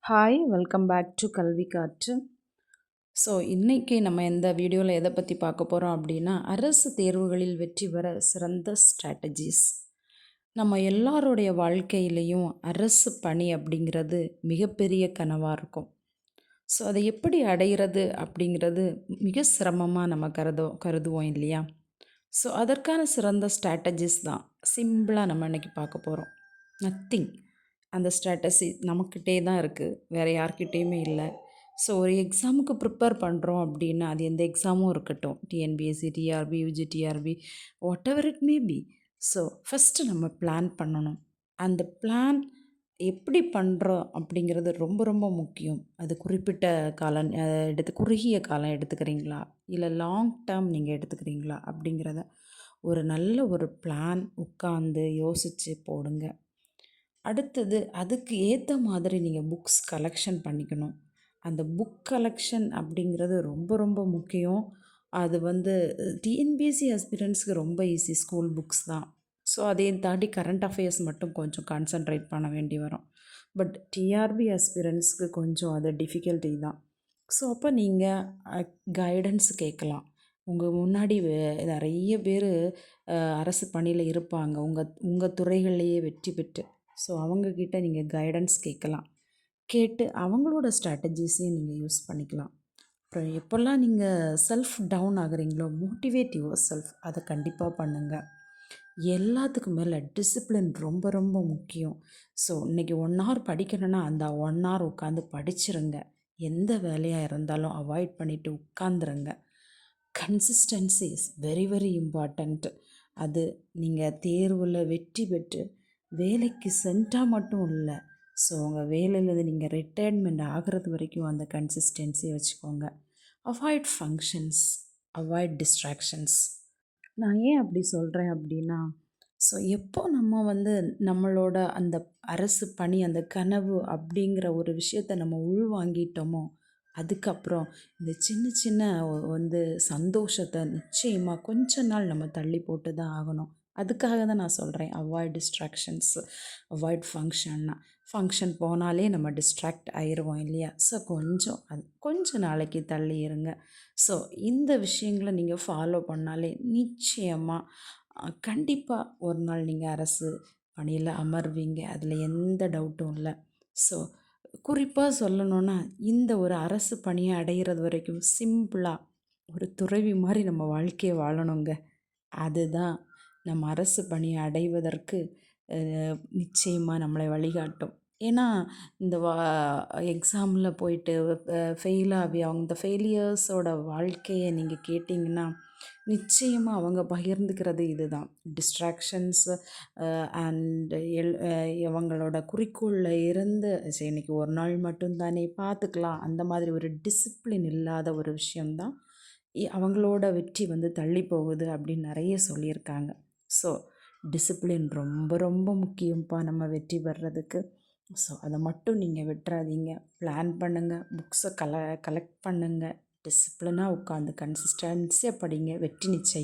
Hi, welcome back to கல்வி காற்று. So இன்றைக்கி நம்ம இந்த வீடியோவில் எதை பற்றி பார்க்க போகிறோம் அப்படின்னா, அரசு தேர்வுகளில் வெற்றி பெற சிறந்த ஸ்ட்ராட்டஜிஸ். நம்ம எல்லாருடைய வாழ்க்கையிலையும் அரசு பணி அப்படிங்கிறது மிகப்பெரிய கனவாக இருக்கும். ஸோ அதை எப்படி அடைகிறது அப்படிங்கிறது மிக சிரமமாக நம்ம கருதுவோம் இல்லையா? ஸோ அதற்கான சிறந்த ஸ்ட்ராட்டஜிஸ் தான் சிம்பிளாக நம்ம இன்றைக்கி பார்க்க போகிறோம். நத்திங். அந்த ஸ்ட்ராட்டஜி நம்மக்கிட்டே தான் இருக்குது, வேறு யார்கிட்டேயுமே இல்லை. ஸோ ஒரு எக்ஸாமுக்கு ப்ரிப்பேர் பண்ணுறோம் அப்படின்னா, அது எந்த எக்ஸாமும் இருக்கட்டும், TNPSC, TRB, UGTRB, whatever it may be. So first நம்ம பிளான் பண்ணணும். அந்த பிளான் எப்படி பண்ணுறோம் அப்படிங்கிறது ரொம்ப ரொம்ப முக்கியம். அது குறிப்பிட்ட காலம் குறுகிய காலம் எடுத்துக்கிறீங்களா, இல்லை லாங் டேர்ம் நீங்கள் எடுத்துக்கிறீங்களா அப்படிங்கிறத ஒரு நல்ல ஒரு பிளான் உட்காந்து யோசித்து போடுங்க. அடுத்தது அதுக்கு ஏற்ற மாதிரி நீங்கள் புக்ஸ் கலெக்ஷன் பண்ணிக்கணும். அந்த புக் கலெக்ஷன் அப்படிங்கிறது ரொம்ப ரொம்ப முக்கியம். அது டிஎன்பிஎஸ்சி ஆஸ்பிரண்ட்ஸ்க்கு ரொம்ப ஈஸி, ஸ்கூல் புக்ஸ் தான். ஸோ அதையும் தாண்டி கரண்ட் அஃபேர்ஸ் மட்டும் கொஞ்சம் கான்சன்ட்ரேட் பண்ண வேண்டி வரும். பட் டிஆர்பி ஆஸ்பிரண்ட்ஸ்க்கு கொஞ்சம் அது டிஃபிகல்ட்டி தான். ஸோ அப்போ நீங்கள் கைடன்ஸ் கேட்கலாம். உங்கள் முன்னாடி நிறைய பேர் அரசு பணியில் இருப்பாங்க, உங்கள் துறைகள்லையே வெற்றி பெற்று. ஸோ அவங்கக்கிட்ட நீங்கள் கைடன்ஸ் கேட்கலாம். கேட்டு அவங்களோட ஸ்ட்ராட்டஜிஸையும் நீங்கள் யூஸ் பண்ணிக்கலாம். அப்புறம் எப்போல்லாம் நீங்கள் செல்ஃப் டவுன் ஆகுறீங்களோ, மோட்டிவேட் யுவர் செல்ஃப். அதை கண்டிப்பாக பண்ணுங்கள். எல்லாத்துக்கும் மேலே டிசிப்ளின் ரொம்ப ரொம்ப முக்கியம். ஸோ இன்றைக்கி 1 hour படிக்கணுன்னா அந்த 1 hour உட்காந்து படிச்சிருங்க. எந்த வேலையாக இருந்தாலும் அவாய்ட் பண்ணிவிட்டு உட்காந்துருங்க. Consistency is very very important. அது நீங்கள் தேர்வில் வெற்றி பெற்று வேலைக்கு சென்றால் மட்டும் இல்லை, ஸோ உங்கள் வேலையில் நீங்கள் ரிட்டையர்மெண்ட் ஆகிறது வரைக்கும் அந்த கன்சிஸ்டன்சியை வச்சுக்கோங்க. Avoid functions, avoid distractions. நான் ஏன் அப்படி சொல்கிறேன் அப்படின்னா, ஸோ எப்போ நம்ம நம்மளோட அந்த அரசு பணி, அந்த கனவு அப்படிங்கிற ஒரு விஷயத்தை நம்ம உள்வாங்கிட்டோமோ, அதுக்கப்புறம் இந்த சின்ன சின்ன சந்தோஷத்தை நிச்சயமாக கொஞ்ச நாள் நம்ம தள்ளி போட்டு தான் ஆகணும். அதுக்காக தான் நான் சொல்கிறேன், அவாய்ட் டிஸ்ட்ராக்ஷன்ஸ், அவாய்ட் ஃபங்க்ஷன் போனாலே நம்ம டிஸ்ட்ராக்ட் ஆயிடுவோம் இல்லையா? ஸோ கொஞ்சம் நாளைக்கு தள்ளி இருங்க. ஸோ இந்த விஷயங்களை நீங்கள் ஃபாலோ பண்ணாலே நிச்சயமாக கண்டிப்பாக ஒரு நாள் நீங்கள் அரசு பணியில் அமர்வீங்க. அதில் எந்த டவுட்டும் இல்லை. ஸோ குறிப்பாக சொல்லணுன்னா, இந்த ஒரு அரசு பணியை அடைகிறது வரைக்கும் சிம்பிளாக ஒரு துறவி மாதிரி நம்ம வாழ்க்கையை வாழணுங்க. அதுதான் நம்ம அரசு பணியை அடைவதற்கு நிச்சயமாக நம்மளை வழிகாட்டும். ஏன்னா இந்த எக்ஸாமில் போயிட்டு ஃபெயிலாகி அந்த ஃபெயிலியர்ஸோட வாழ்க்கையை நீங்கள் கேட்டிங்கன்னா, நிச்சயமாக அவங்க பகிர்ந்துக்கிறது இதுதான். டிஸ்ட்ராக்ஷன்ஸ் அண்ட் அவங்களோட குறிக்கோளில் இருந்து சரி இன்றைக்கி ஒரு நாள் மட்டும்தானே பார்த்துக்கலாம், அந்த மாதிரி ஒரு டிசிப்ளின் இல்லாத ஒரு விஷயந்தான் அவங்களோட வெற்றி தள்ளி போகுது அப்படின்னு நிறைய சொல்லியிருக்காங்க. ஸோ டிசிப்ளின் ரொம்ப ரொம்ப முக்கியம்ப்பா நம்ம வெற்றி பெறதுக்கு. ஸோ அதை மட்டும் நீங்கள் விட்டுறாதீங்க. பிளான் பண்ணுங்கள், புக்ஸை கலெக்ட் பண்ணுங்கள், டிசிப்ளினாக உட்காந்து கன்சிஸ்டன்சியாக படிங்க. வெற்றி நிச்சயம்.